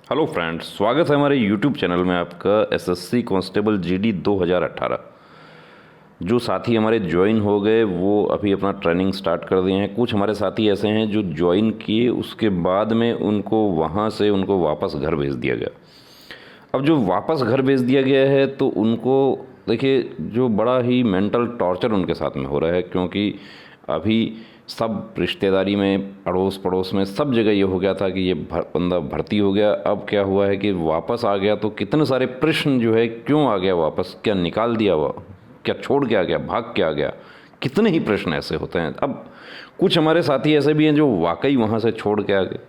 Hello friends, स्वागत है हमारे यूट्यूब चैनल में आपका। एसएससी कांस्टेबल जीडी 2018 जो साथी हमारे ज्वाइन हो गए वो अभी अपना ट्रेनिंग स्टार्ट कर दिए हैं। कुछ हमारे साथी ऐसे हैं जो ज्वाइन किए, उसके बाद में उनको वहाँ से वापस घर भेज दिया गया। अब जो वापस घर भेज दिया गया है तो उनको देखिए, जो बड़ा ही मेंटल टॉर्चर उनके साथ में हो रहा है, क्योंकि अभी सब रिश्तेदारी में, अड़ोस पड़ोस में, सब जगह ये हो गया था कि ये बंदा भर्ती हो गया। अब क्या हुआ है कि वापस आ गया तो कितने सारे प्रश्न जो है, क्यों आ गया वापस, क्या निकाल दिया हुआ, क्या छोड़ के आ गया, भाग के आ गया, कितने ही प्रश्न ऐसे होते हैं। अब कुछ हमारे साथी ऐसे भी हैं जो वाकई वहाँ से छोड़ के आ गए।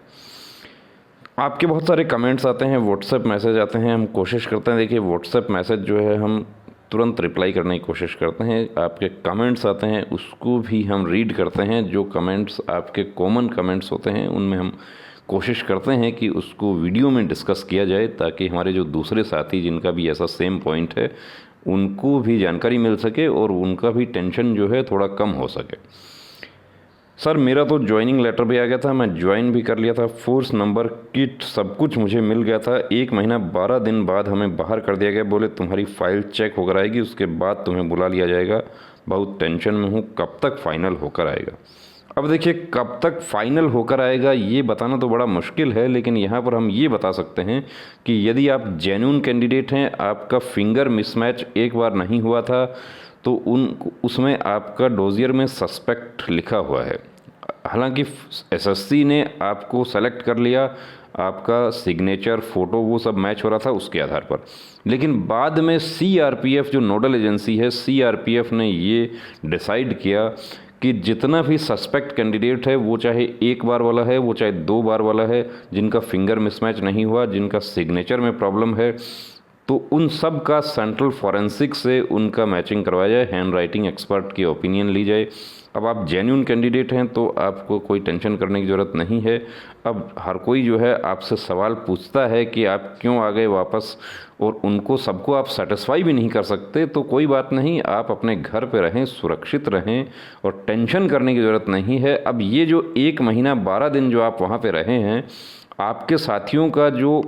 आपके बहुत सारे कमेंट्स आते हैं, व्हाट्सएप मैसेज आते हैं, हम कोशिश करते हैं, देखिए व्हाट्सएप मैसेज जो है हम तुरंत रिप्लाई करने की कोशिश करते हैं। आपके कमेंट्स आते हैं उसको भी हम रीड करते हैं। जो कमेंट्स आपके कॉमन कमेंट्स होते हैं उनमें हम कोशिश करते हैं कि उसको वीडियो में डिस्कस किया जाए, ताकि हमारे जो दूसरे साथी जिनका भी ऐसा सेम पॉइंट है उनको भी जानकारी मिल सके और उनका भी टेंशन जो है थोड़ा कम हो सके। सर, मेरा तो ज्वाइनिंग लेटर भी आ गया था, मैं ज्वाइन भी कर लिया था, फोर्स नंबर, किट, सब कुछ मुझे मिल गया था। 1 महीना 12 दिन बाद हमें बाहर कर दिया गया। बोले तुम्हारी फ़ाइल चेक होकर आएगी, उसके बाद तुम्हें बुला लिया जाएगा। बहुत टेंशन में हूँ, कब तक फ़ाइनल होकर आएगा। अब देखिए, कब तक फ़ाइनल होकर आएगा ये बताना तो बड़ा मुश्किल है, लेकिन यहाँ पर हम ये बता सकते हैं कि यदि आप जेन्युइन कैंडिडेट हैं, आपका फिंगर मिसमैच एक बार नहीं हुआ था, तो उसमें आपका डोजियर में सस्पेक्ट लिखा हुआ है। हालांकि एसएससी ने आपको सेलेक्ट कर लिया, आपका सिग्नेचर, फ़ोटो, वो सब मैच हो रहा था उसके आधार पर, लेकिन बाद में सीआरपीएफ जो नोडल एजेंसी है, सीआरपीएफ ने ये डिसाइड किया कि जितना भी सस्पेक्ट कैंडिडेट है, वो चाहे 1 बार वाला है, वो चाहे 2 बार वाला है, जिनका फिंगर मिसमैच नहीं हुआ, जिनका सिग्नेचर में प्रॉब्लम है, तो उन सब का सेंट्रल फॉरेंसिक से उनका मैचिंग करवाया जाए, हैंड राइटिंग एक्सपर्ट की ओपिनियन ली जाए। अब आप जेन्युइन कैंडिडेट हैं तो आपको कोई टेंशन करने की ज़रूरत नहीं है। अब हर कोई जो है आपसे सवाल पूछता है कि आप क्यों आ गए वापस, और उनको सबको आप सेटिस्फाई भी नहीं कर सकते, तो कोई बात नहीं, आप अपने घर पे रहें, सुरक्षित रहें और टेंशन करने की ज़रूरत नहीं है। अब ये जो 1 महीना 12 दिन जो आप वहाँ पे रहे हैं, आपके साथियों का जो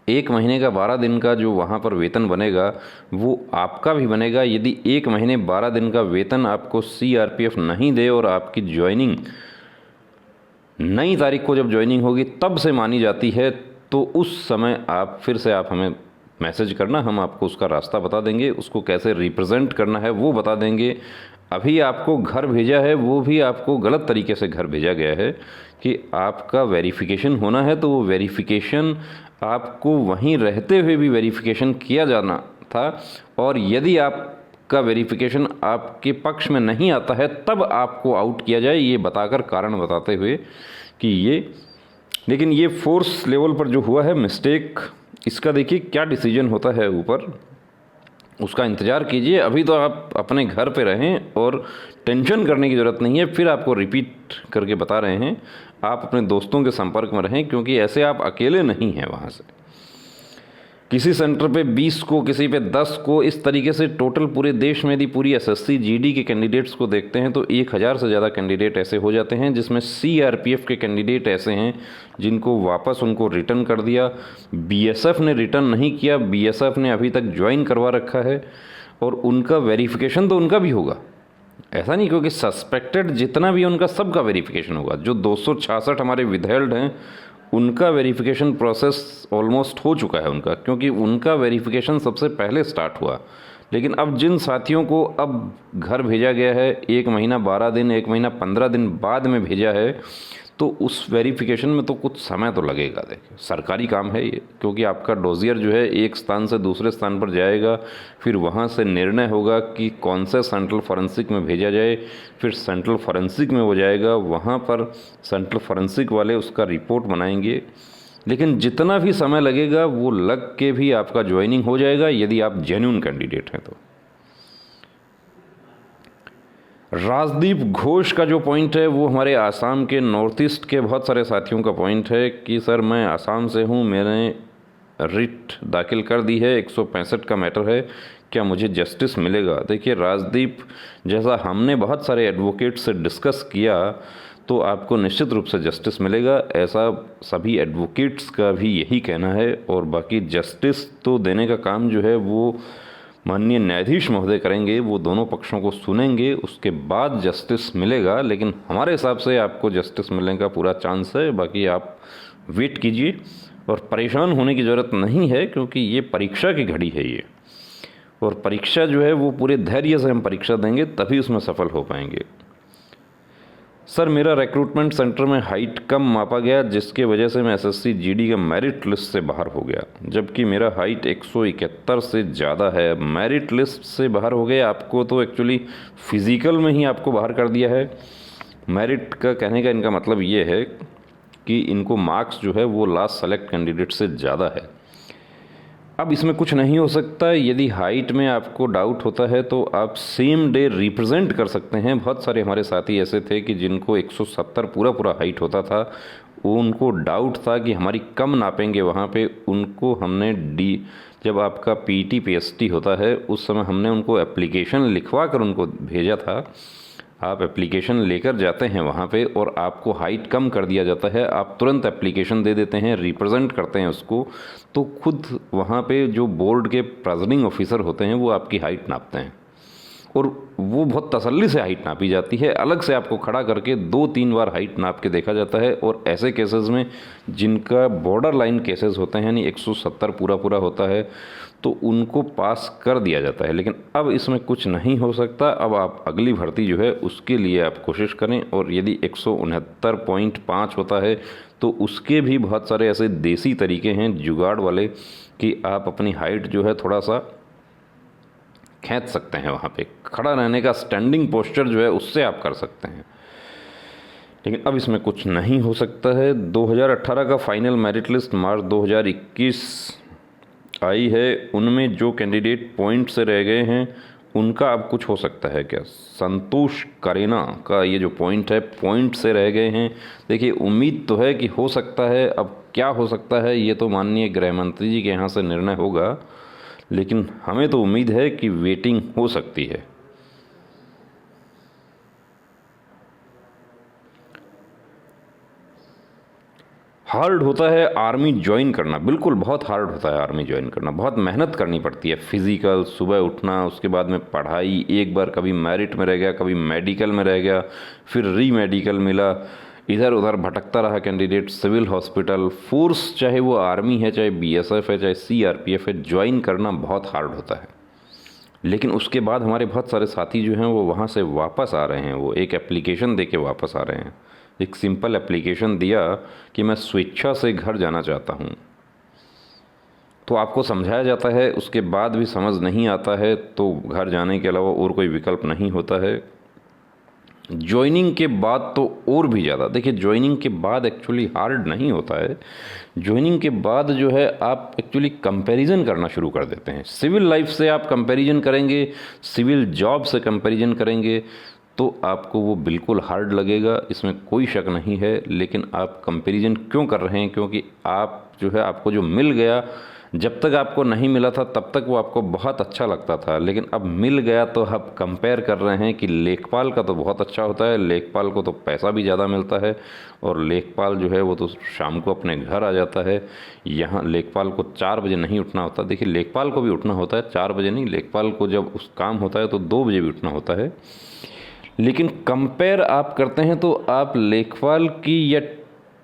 1 महीने का 12 दिन का जो वहाँ पर वेतन बनेगा वो आपका भी बनेगा। यदि 1 महीने 12 दिन का वेतन आपको सीआरपीएफ नहीं दे और आपकी ज्वाइनिंग नई तारीख को जब ज्वाइनिंग होगी तब से मानी जाती है, तो उस समय आप फिर से आप हमें मैसेज करना, हम आपको उसका रास्ता बता देंगे, उसको कैसे रिप्रेजेंट करना है वो बता देंगे। अभी आपको घर भेजा है, वो भी आपको गलत तरीके से घर भेजा गया है कि आपका वेरिफिकेशन होना है, तो वो वेरिफिकेशन आपको वहीं रहते हुए भी वेरिफिकेशन किया जाना था, और यदि आपका वेरिफिकेशन आपके पक्ष में नहीं आता है तब आपको आउट किया जाए, ये बताकर, कारण बताते हुए कि ये, लेकिन ये फोर्स लेवल पर जो हुआ है मिस्टेक, इसका देखिए क्या डिसीजन होता है ऊपर, उसका इंतज़ार कीजिए। अभी तो आप अपने घर पे रहें और टेंशन करने की ज़रूरत नहीं है। फिर आपको रिपीट करके बता रहे हैं, आप अपने दोस्तों के संपर्क में रहें, क्योंकि ऐसे आप अकेले नहीं हैं। वहाँ से किसी सेंटर पे 20 को, किसी पे 10 को, इस तरीके से टोटल पूरे देश में यदि पूरी एसएससी जीडी के कैंडिडेट्स को देखते हैं तो 1000 से ज़्यादा कैंडिडेट ऐसे हो जाते हैं, जिसमें सीआरपीएफ के कैंडिडेट ऐसे हैं जिनको वापस उनको रिटर्न कर दिया। बीएसएफ ने रिटर्न नहीं किया, बीएसएफ ने अभी तक ज्वाइन करवा रखा है, और उनका वेरिफिकेशन तो उनका भी होगा, ऐसा नहीं, क्योंकि सस्पेक्टेड जितना भी उनका सबका वेरिफिकेशन होगा। जो 266 हमारे विदहेल्ड हैं उनका वेरिफिकेशन प्रोसेस ऑलमोस्ट हो चुका है उनका, क्योंकि उनका वेरिफिकेशन सबसे पहले स्टार्ट हुआ। लेकिन अब जिन साथियों को अब घर भेजा गया है, 1 महीना 12 दिन, 1 महीना 15 दिन बाद में भेजा है, तो उस वेरिफिकेशन में तो कुछ समय तो लगेगा। देखिए, सरकारी काम है ये, क्योंकि आपका डोजियर जो है एक स्थान से दूसरे स्थान पर जाएगा, फिर वहाँ से निर्णय होगा कि कौन से सेंट्रल फॉरेंसिक में भेजा जाए, फिर सेंट्रल फॉरेंसिक में वो जाएगा, वहाँ पर सेंट्रल फॉरेंसिक वाले उसका रिपोर्ट बनाएंगे। लेकिन जितना भी समय लगेगा वो लग के भी आपका ज्वाइनिंग हो जाएगा, यदि आप जेन्युइन कैंडिडेट हैं तो। राजदीप घोष का जो पॉइंट है वो हमारे आसाम के नॉर्थ ईस्ट के बहुत सारे साथियों का पॉइंट है कि सर मैं आसाम से हूँ, मैंने रिट दाखिल कर दी है, 165 का मैटर है, क्या मुझे जस्टिस मिलेगा। देखिए राजदीप, जैसा हमने बहुत सारे एडवोकेट से डिस्कस किया तो आपको निश्चित रूप से जस्टिस मिलेगा। ऐसा सभी एडवोकेट्स का भी यही कहना है। और बाकी जस्टिस तो देने का काम जो है वो माननीय न्यायाधीश महोदय करेंगे, वो दोनों पक्षों को सुनेंगे, उसके बाद जस्टिस मिलेगा। लेकिन हमारे हिसाब से आपको जस्टिस मिलने का पूरा चांस है। बाकी आप वेट कीजिए और परेशान होने की ज़रूरत नहीं है, क्योंकि ये परीक्षा की घड़ी है ये, और परीक्षा जो है वो पूरे धैर्य से हम परीक्षा देंगे तभी उसमें सफल हो पाएंगे। सर, मेरा रिक्रूटमेंट सेंटर में हाइट कम मापा गया, जिसके वजह से मैं एसएससी जीडी के मेरिट लिस्ट से बाहर हो गया, जबकि मेरा हाइट 171 से ज़्यादा है। मेरिट लिस्ट से बाहर हो गया, आपको तो एक्चुअली फिज़िकल में ही आपको बाहर कर दिया है। मेरिट का कहने का इनका मतलब ये है कि इनको मार्क्स जो है वो लास्ट सेलेक्ट कैंडिडेट से ज़्यादा है। अब इसमें कुछ नहीं हो सकता। यदि हाइट में आपको डाउट होता है तो आप सेम डे रिप्रेजेंट कर सकते हैं। बहुत सारे हमारे साथी ऐसे थे कि जिनको 170 पूरा हाइट होता था, उनको डाउट था कि हमारी कम नापेंगे वहाँ पे, उनको हमने जब आपका पीटी पीएसटी होता है उस समय हमने उनको एप्लीकेशन लिखवा कर उनको भेजा था। आप एप्लीकेशन लेकर जाते हैं वहाँ पे और आपको हाइट कम कर दिया जाता है, आप तुरंत एप्लीकेशन दे देते हैं, रिप्रेजेंट करते हैं उसको, तो खुद वहाँ पे जो बोर्ड के प्रेज़िडिंग ऑफिसर होते हैं वो आपकी हाइट नापते हैं और वो बहुत तसल्ली से हाइट नापी जाती है। अलग से आपको खड़ा करके 2-3 बार हाइट नाप के देखा जाता है। और ऐसे केसेस में जिनका बॉर्डर लाइन केसेस होते हैं, यानी 170 पूरा होता है, तो उनको पास कर दिया जाता है। लेकिन अब इसमें कुछ नहीं हो सकता। अब आप अगली भर्ती जो है उसके लिए आप कोशिश करें। और यदि 169.5 होता है तो उसके भी बहुत सारे ऐसे देसी तरीके हैं जुगाड़ वाले कि आप अपनी हाइट जो है थोड़ा सा खींच सकते हैं। वहाँ पे खड़ा रहने का स्टैंडिंग पोस्चर जो है उससे आप कर सकते हैं। लेकिन अब इसमें कुछ नहीं हो सकता है। 2018 का फाइनल मेरिट लिस्ट मार्च 2021 आई है। उनमें जो कैंडिडेट पॉइंट से रह गए हैं उनका अब कुछ हो सकता है क्या? संतोष करेना का ये जो पॉइंट है, पॉइंट से रह गए हैं। देखिए, उम्मीद तो है कि हो सकता है। अब क्या हो सकता है ये तो माननीय गृह मंत्री जी के यहाँ से निर्णय होगा, लेकिन हमें तो उम्मीद है कि वेटिंग हो सकती है। हार्ड होता है आर्मी ज्वाइन करना, बिल्कुल बहुत हार्ड होता है आर्मी ज्वाइन करना। बहुत मेहनत करनी पड़ती है, फिज़िकल, सुबह उठना, उसके बाद में पढ़ाई, एक बार कभी मेरिट में रह गया, कभी मेडिकल में रह गया, फिर री मेडिकल मिला, इधर उधर भटकता रहा कैंडिडेट, सिविल हॉस्पिटल, फोर्स, चाहे वो आर्मी है, चाहे बीएसएफ है, चाहे सीआरपीएफ है, ज्वाइन करना बहुत हार्ड होता है। लेकिन उसके बाद हमारे बहुत सारे साथी जो हैं वो वहाँ से वापस आ रहे हैं। वो एक एप्लीकेशन दे के वापस आ रहे हैं। एक सिंपल एप्लीकेशन दिया कि मैं स्वेच्छा से घर जाना चाहता हूँ, तो आपको समझाया जाता है, उसके बाद भी समझ नहीं आता है तो घर जाने के अलावा और कोई विकल्प नहीं होता है। ज्वाइनिंग के बाद तो और भी ज़्यादा। देखिए, ज्वाइनिंग के बाद एक्चुअली हार्ड नहीं होता है। ज्वाइनिंग के बाद जो है आप एक्चुअली कंपैरिजन करना शुरू कर देते हैं। सिविल लाइफ से आप कंपैरिजन करेंगे, सिविल जॉब से कंपैरिजन करेंगे, तो आपको वो बिल्कुल हार्ड लगेगा, इसमें कोई शक नहीं है। लेकिन आप कंपैरिजन क्यों कर रहे हैं? क्योंकि आप जो है, आपको जो मिल गया, जब तक आपको नहीं मिला था तब तक वो आपको बहुत अच्छा लगता था, लेकिन अब मिल गया तो आप कंपेयर कर रहे हैं कि लेखपाल का तो बहुत अच्छा होता है, लेखपाल को तो पैसा भी ज़्यादा मिलता है, और लेखपाल जो है वो तो शाम को अपने घर आ जाता है। यहाँ लेखपाल को 4 बजे नहीं उठना होता। देखिए, लेखपाल को भी उठना होता है, 4 बजे नहीं। लेखपाल को जब उस काम होता है तो 2 बजे भी उठना होता है। लेकिन कंपेयर आप करते हैं तो आप लेखपाल की या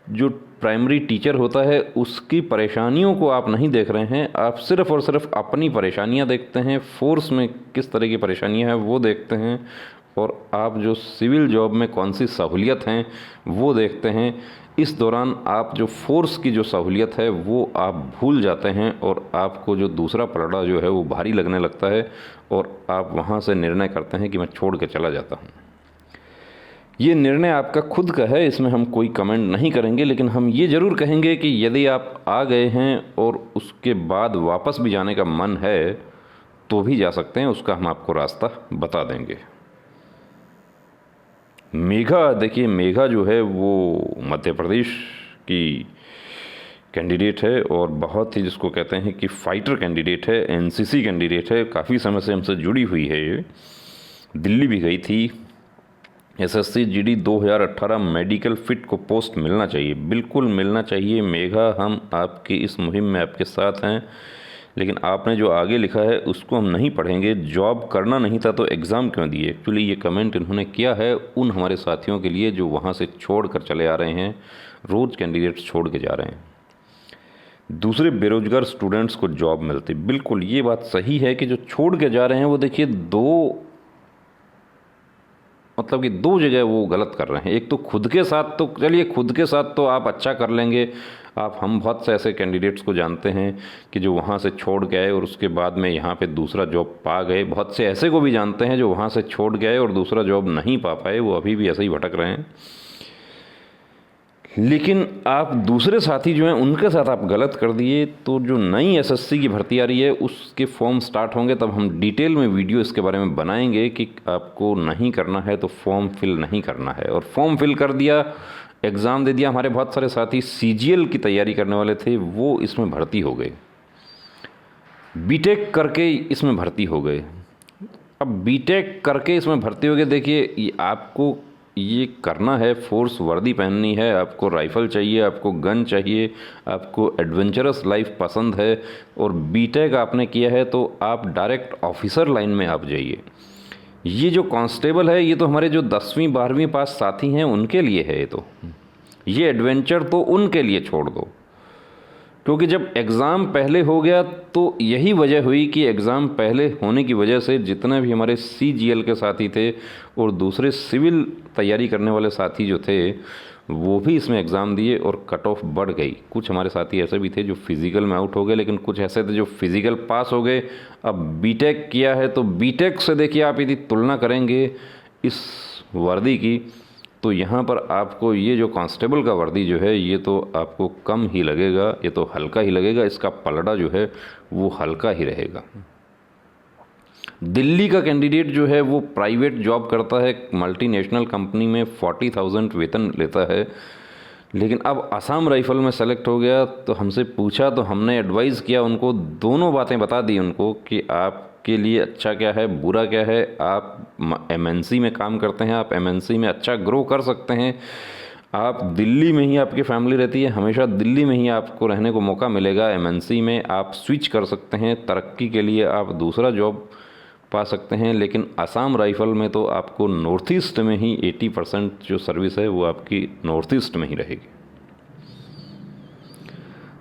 जो प्राइमरी टीचर होता है उसकी परेशानियों को आप नहीं देख रहे हैं, आप सिर्फ़ और सिर्फ अपनी परेशानियां देखते हैं। फोर्स में किस तरह की परेशानियां हैं वो देखते हैं, और आप जो सिविल जॉब में कौन सी सहूलियत हैं वो देखते हैं। इस दौरान आप जो फोर्स की जो सहूलियत है वो आप भूल जाते हैं, और आपको जो दूसरा पलड़ा जो है वो भारी लगने लगता है, और आप वहाँ से निर्णय करते हैं कि मैं छोड़ के चला जाता हूँ। ये निर्णय आपका खुद का है, इसमें हम कोई कमेंट नहीं करेंगे। लेकिन हम ये ज़रूर कहेंगे कि यदि आप आ गए हैं और उसके बाद वापस भी जाने का मन है तो भी जा सकते हैं, उसका हम आपको रास्ता बता देंगे। मेघा, देखिए, मेघा जो है वो मध्य प्रदेश की कैंडिडेट है, और बहुत ही जिसको कहते हैं कि फाइटर कैंडिडेट है, एनसीसी कैंडिडेट है, काफ़ी समय से हमसे जुड़ी हुई है। ये दिल्ली भी गई थी, एसएससी जीडी 2018 मेडिकल फिट को पोस्ट मिलना चाहिए, बिल्कुल मिलना चाहिए। मेघा, हम आपकी इस मुहिम में आपके साथ हैं, लेकिन आपने जो आगे लिखा है उसको हम नहीं पढ़ेंगे। जॉब करना नहीं था तो एग्ज़ाम क्यों दिए? एक्चुअली ये कमेंट इन्होंने किया है उन हमारे साथियों के लिए जो वहाँ से छोड़ कर चले आ रहे हैं, रोज़ कैंडिडेट्स छोड़ के जा रहे हैं। दूसरे बेरोजगार स्टूडेंट्स को जॉब मिलती, बिल्कुल ये बात सही है कि जो छोड़ के जा रहे हैं वो देखिए दो जगह वो गलत कर रहे हैं। एक तो खुद के साथ, तो चलिए खुद के साथ तो आप अच्छा कर लेंगे। हम बहुत से ऐसे कैंडिडेट्स को जानते हैं कि जो वहाँ से छोड़ के आए और उसके बाद में यहाँ पे दूसरा जॉब पा गए। बहुत से ऐसे को भी जानते हैं जो वहाँ से छोड़ के आए और दूसरा जॉब नहीं पा पाए, वो अभी भी ऐसे ही भटक रहे हैं। लेकिन आप दूसरे साथी जो हैं उनके साथ आप गलत कर दिए। तो जो नई एसएससी की भर्ती आ रही है उसके फॉर्म स्टार्ट होंगे, तब हम डिटेल में वीडियो इसके बारे में बनाएंगे कि आपको नहीं करना है तो फॉर्म फिल नहीं करना है। और फॉर्म फिल कर दिया, एग्ज़ाम दे दिया। हमारे बहुत सारे साथी सीजीएल की तैयारी करने वाले थे, वो इसमें भर्ती हो गए, बीटेक करके इसमें भर्ती हो गए। अब बीटेक करके इसमें भर्ती हो गए। देखिए आपको ये करना है, फोर्स वर्दी पहननी है, आपको राइफ़ल चाहिए, आपको गन चाहिए, आपको एडवेंचरस लाइफ पसंद है और बीटेक आपने किया है तो आप डायरेक्ट ऑफिसर लाइन में आप जाइए। ये जो कांस्टेबल है ये तो हमारे जो 10वीं 12वीं पास साथी हैं उनके लिए है। ये एडवेंचर तो उनके लिए छोड़ दो, क्योंकि जब एग्ज़ाम पहले हो गया तो यही वजह हुई कि एग्ज़ाम पहले होने की वजह से जितने भी हमारे सीजीएल के साथी थे और दूसरे सिविल तैयारी करने वाले साथी जो थे वो भी इसमें एग्ज़ाम दिए और कट ऑफ बढ़ गई। कुछ हमारे साथी ऐसे भी थे जो फिज़िकल में आउट हो गए, लेकिन कुछ ऐसे थे जो फिज़िकल पास हो गए। अब बीटेक किया है तो बीटेक से देखिए आप यदि तुलना करेंगे इस वर्दी की तो यहाँ पर आपको ये जो कांस्टेबल का वर्दी जो है ये तो आपको कम ही लगेगा, ये तो हल्का ही लगेगा, इसका पलड़ा जो है वो हल्का ही रहेगा। दिल्ली का कैंडिडेट जो है वो प्राइवेट जॉब करता है, मल्टीनेशनल कंपनी में 40,000 वेतन लेता है, लेकिन अब असम राइफल में सेलेक्ट हो गया। तो हमसे पूछा तो हमने एडवाइस किया उनको, दोनों बातें बता दी उनको कि आपके लिए अच्छा क्या है, बुरा क्या है। आप एमएनसी में काम करते हैं, आप एमएनसी में अच्छा ग्रो कर सकते हैं। आप दिल्ली में ही आपकी फैमिली रहती है, हमेशा दिल्ली में ही आपको रहने को मौका मिलेगा। एमएनसी में आप स्विच कर सकते हैं, तरक्की के लिए आप दूसरा जॉब पा सकते हैं। लेकिन असम राइफ़ल में तो आपको नॉर्थ ईस्ट में ही 80% जो सर्विस है वो आपकी नॉर्थ ईस्ट में ही रहेगी।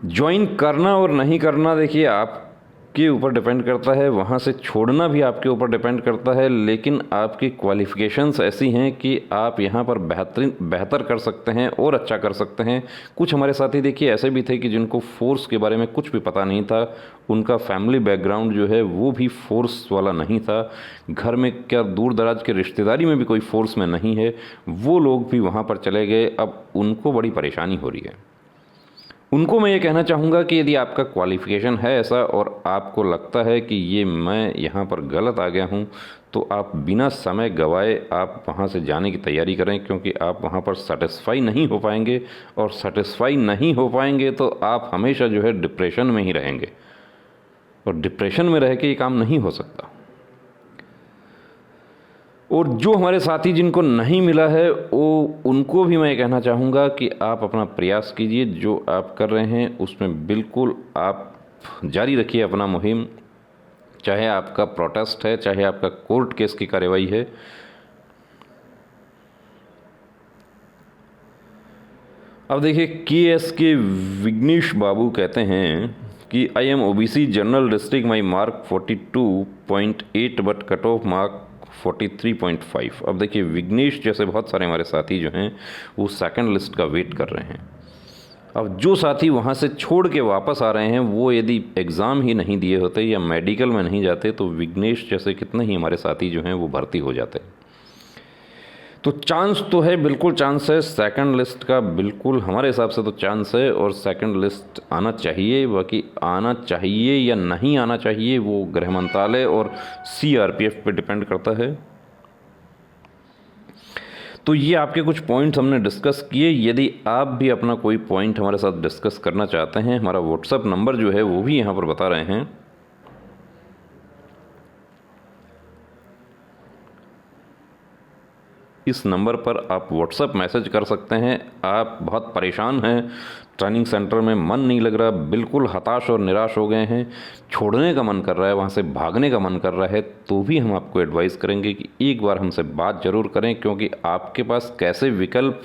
ज्वाइन करना और नहीं करना देखिए आपके ऊपर डिपेंड करता है, वहाँ से छोड़ना भी आपके ऊपर डिपेंड करता है। लेकिन आपकी क्वालिफ़िकेशंस ऐसी हैं कि आप यहाँ पर बेहतर कर सकते हैं और अच्छा कर सकते हैं। कुछ हमारे साथी देखिए ऐसे भी थे कि जिनको फोर्स के बारे में कुछ भी पता नहीं था, उनका फैमिली बैकग्राउंड जो है वो भी फोर्स वाला नहीं था, घर में क्या दूर दराज के रिश्तेदारी में भी कोई फोर्स में नहीं है, वो लोग भी वहाँ पर चले गए। अब उनको बड़ी परेशानी हो रही है। उनको मैं ये कहना चाहूँगा कि यदि आपका क्वालिफ़िकेशन है ऐसा और आपको लगता है कि ये मैं यहाँ पर गलत आ गया हूँ, तो आप बिना समय गवाए आप वहाँ से जाने की तैयारी करें, क्योंकि आप वहाँ पर सेटिस्फाई नहीं हो पाएंगे। और सेटिस्फाई नहीं हो पाएंगे तो आप हमेशा जो है डिप्रेशन में ही रहेंगे, और डिप्रेशन में रह के ये काम नहीं हो सकता। और जो हमारे साथी जिनको नहीं मिला है वो उनको भी मैं कहना चाहूँगा कि आप अपना प्रयास कीजिए, जो आप कर रहे हैं उसमें बिल्कुल आप जारी रखिए अपना मुहिम, चाहे आपका प्रोटेस्ट है, चाहे आपका कोर्ट केस की कार्रवाई है। अब देखिए केएस के विघ्नेश बाबू कहते हैं कि I am OBC general district, my mark 42.8 but cut off mark 43.5। अब देखिए विघ्नेश जैसे बहुत सारे हमारे साथी जो हैं वो सेकंड लिस्ट का वेट कर रहे हैं। अब जो साथी वहाँ से छोड़ के वापस आ रहे हैं वो यदि एग्ज़ाम ही नहीं दिए होते या मेडिकल में नहीं जाते तो विघ्नेश जैसे कितने ही हमारे साथी जो हैं वो भर्ती हो जाते। तो चांस तो है, बिल्कुल चांस है सेकंड लिस्ट का, बिल्कुल हमारे हिसाब से तो चांस है और सेकंड लिस्ट आना चाहिए। बाकी आना चाहिए या नहीं आना चाहिए वो गृह मंत्रालय और सीआरपीएफ पे डिपेंड करता है। तो ये आपके कुछ पॉइंट्स हमने डिस्कस किए। यदि आप भी अपना कोई पॉइंट हमारे साथ डिस्कस करना चाहते हैं, हमारा व्हाट्सएप नंबर जो है वो भी यहाँ पर बता रहे हैं। इस नंबर पर आप व्हाट्सएप मैसेज कर सकते हैं। आप बहुत परेशान हैं, ट्रेनिंग सेंटर में मन नहीं लग रहा, बिल्कुल हताश और निराश हो गए हैं, छोड़ने का मन कर रहा है, वहाँ से भागने का मन कर रहा है, तो भी हम आपको एडवाइस करेंगे कि एक बार हमसे बात ज़रूर करें, क्योंकि आपके पास कैसे विकल्प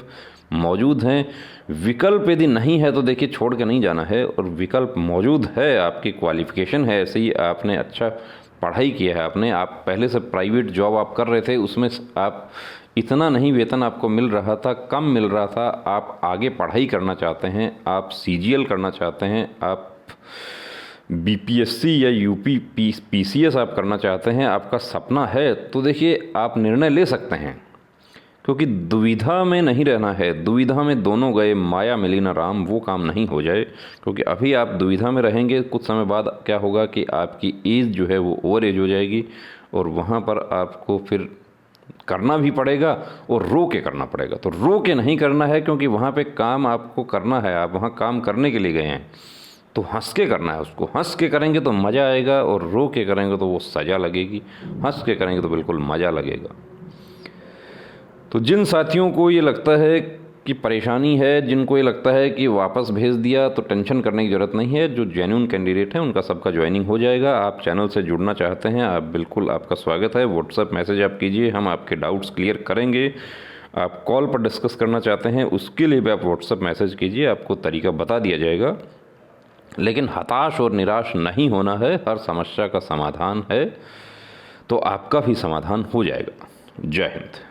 मौजूद हैं। विकल्प यदि नहीं है तो देखिए छोड़ के नहीं जाना है, और विकल्प मौजूद है, आपकी क्वालिफ़िकेशन है, ऐसे ही आपने अच्छा पढ़ाई किया है, आप पहले से प्राइवेट जॉब आप कर रहे थे, उसमें आप इतना नहीं वेतन आपको मिल रहा था, कम मिल रहा था, आप आगे पढ़ाई करना चाहते हैं, आप सीजीएल करना चाहते हैं, आप बीपीएससी या यूपी पीसीएस आप करना चाहते हैं, आपका सपना है, तो देखिए आप निर्णय ले सकते हैं, क्योंकि दुविधा में नहीं रहना है। दुविधा में दोनों गए माया मिली न राम, वो काम नहीं हो जाए, क्योंकि अभी आप दुविधा में रहेंगे, कुछ समय बाद क्या होगा कि आपकी एज जो है वो ओवर एज हो जाएगी, और वहाँ पर आपको फिर करना भी पड़ेगा और रो के करना पड़ेगा। तो रो के नहीं करना है, क्योंकि वहाँ पे काम आपको करना है, आप वहाँ काम करने के लिए गए हैं, तो हंस के करना है उसको। हंस के करेंगे तो मज़ा आएगा, और रो के करेंगे तो वो सज़ा लगेगी। हंस के करेंगे तो बिल्कुल मज़ा लगेगा। तो जिन साथियों को ये लगता है कि परेशानी है, जिनको ये लगता है कि वापस भेज दिया, तो टेंशन करने की ज़रूरत नहीं है। जो जेन्युइन कैंडिडेट हैं उनका सबका ज्वाइनिंग हो जाएगा। आप चैनल से जुड़ना चाहते हैं, आप बिल्कुल, आपका स्वागत है। व्हाट्सएप मैसेज आप कीजिए, हम आपके डाउट्स क्लियर करेंगे। आप कॉल पर डिस्कस करना चाहते हैं, उसके लिए भी आप व्हाट्सएप मैसेज कीजिए, आपको तरीका बता दिया जाएगा। लेकिन हताश और निराश नहीं होना है, हर समस्या का समाधान है, तो आपका भी समाधान हो जाएगा। जय हिंद।